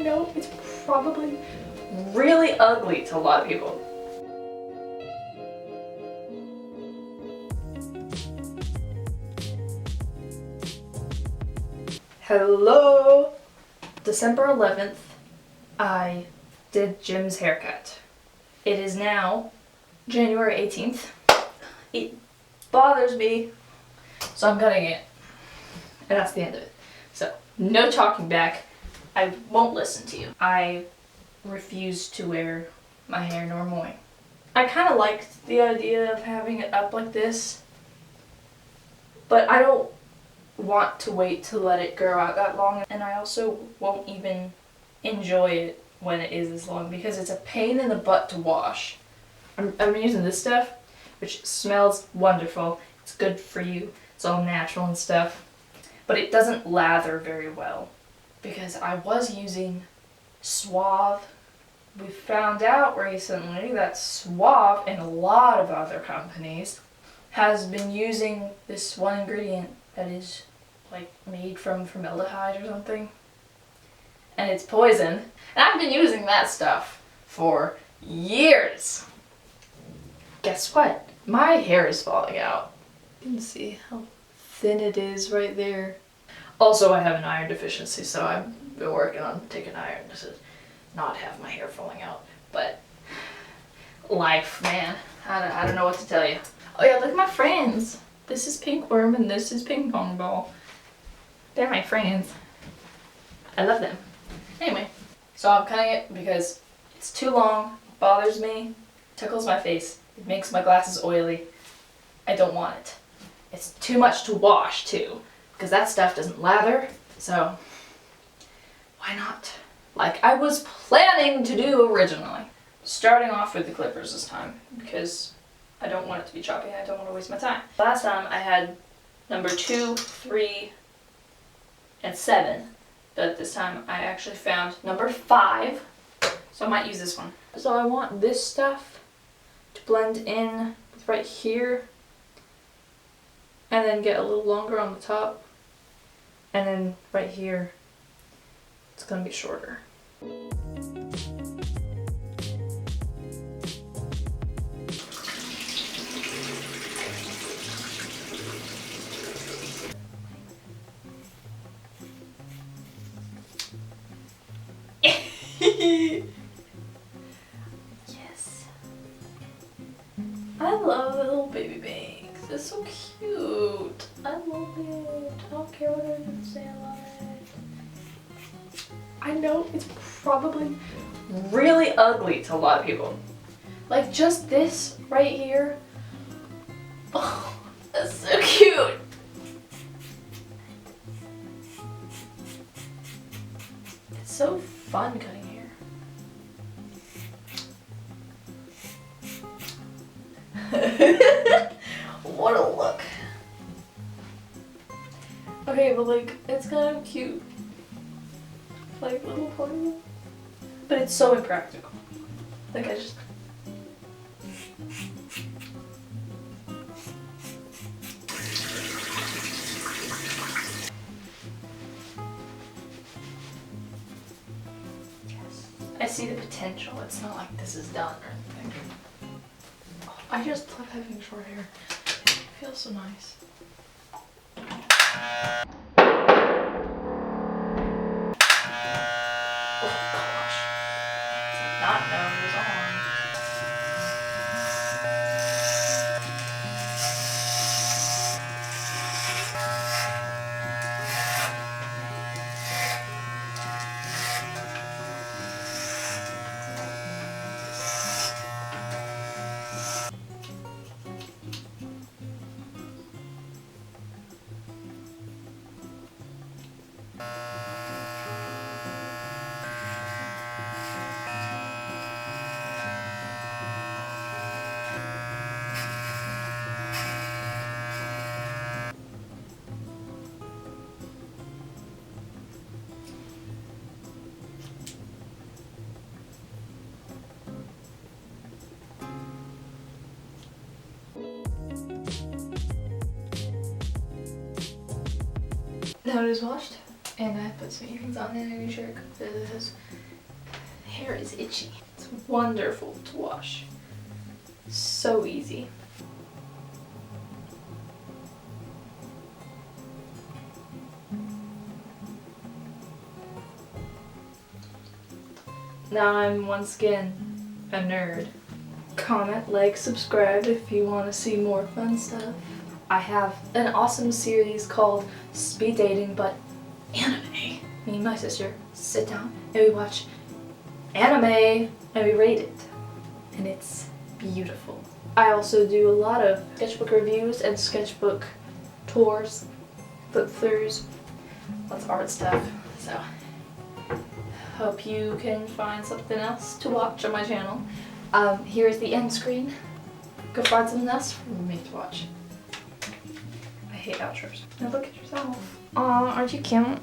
know it's probably really ugly to a lot of people. Hello! December 11th, I did Jim's haircut. It is now January 18th. It bothers me, so I'm cutting it. And that's the end of it. So, no talking back. I won't listen to you. I refuse to wear my hair normally. I kind of liked the idea of having it up like this, but I don't want to wait to let it grow out that long, and I also won't even enjoy it when it is this long because it's a pain in the butt to wash. I'm using this stuff, which smells wonderful. It's good for you. It's all natural and stuff, but it doesn't lather very well because I was using Suave. We found out recently that Suave and a lot of other companies has been using this one ingredient that is like made from formaldehyde or something, and it's poison, and I've been using that stuff for years. Guess what? My hair is falling out. You can see how thin it is right there. Also, I have an iron deficiency, so I've been working on taking iron to not have my hair falling out, but life, man. I don't know what to tell you. Oh yeah, look at my friends. This is Pinkworm and this is Ping Pong Ball. They're my friends. I love them. Anyway, so I'm cutting it because it's too long, bothers me, tickles my face, it makes my glasses oily. I don't want it. It's too much to wash too, because that stuff doesn't lather, so why not? Like I was planning to do originally. Starting off with the clippers this time, because I don't want it to be choppy and I don't want to waste my time. Last time I had number 2, 3, and 7, but this time I actually found number 5, so I might use this one. So I want this stuff to blend in with right here, and then get a little longer on the top, and then right here it's gonna be shorter. Yes. I love the little baby bangs. It's so cute. I love it. I don't care what anyone say, I love it. I know it's probably really ugly to a lot of people. Like just this right here. Oh, that's so cute. It's so fun cutting hair. What a look. Okay, but like, it's kind of cute. Like little ponytail. But it's so impractical. Like I just... Yes. I see the potential. It's not like this is done or anything. Oh, I just love having short hair. It feels so nice. Not nose on. Now it is washed, and I put some earrings on and a new shirt because hair is itchy. It's wonderful to wash. So easy. Now I'm once again a nerd. Comment, like, subscribe if you want to see more fun stuff. I have an awesome series called Speed Dating, but anime. Me and my sister sit down and we watch anime and we rate it. And it's beautiful. I also do a lot of sketchbook reviews and sketchbook tours, flip throughs, lots of art stuff. So hope you can find something else to watch on my channel. Here's the end screen. Go find something else for me to watch. I hate outros. Now look at yourself. Aw, aren't you cute?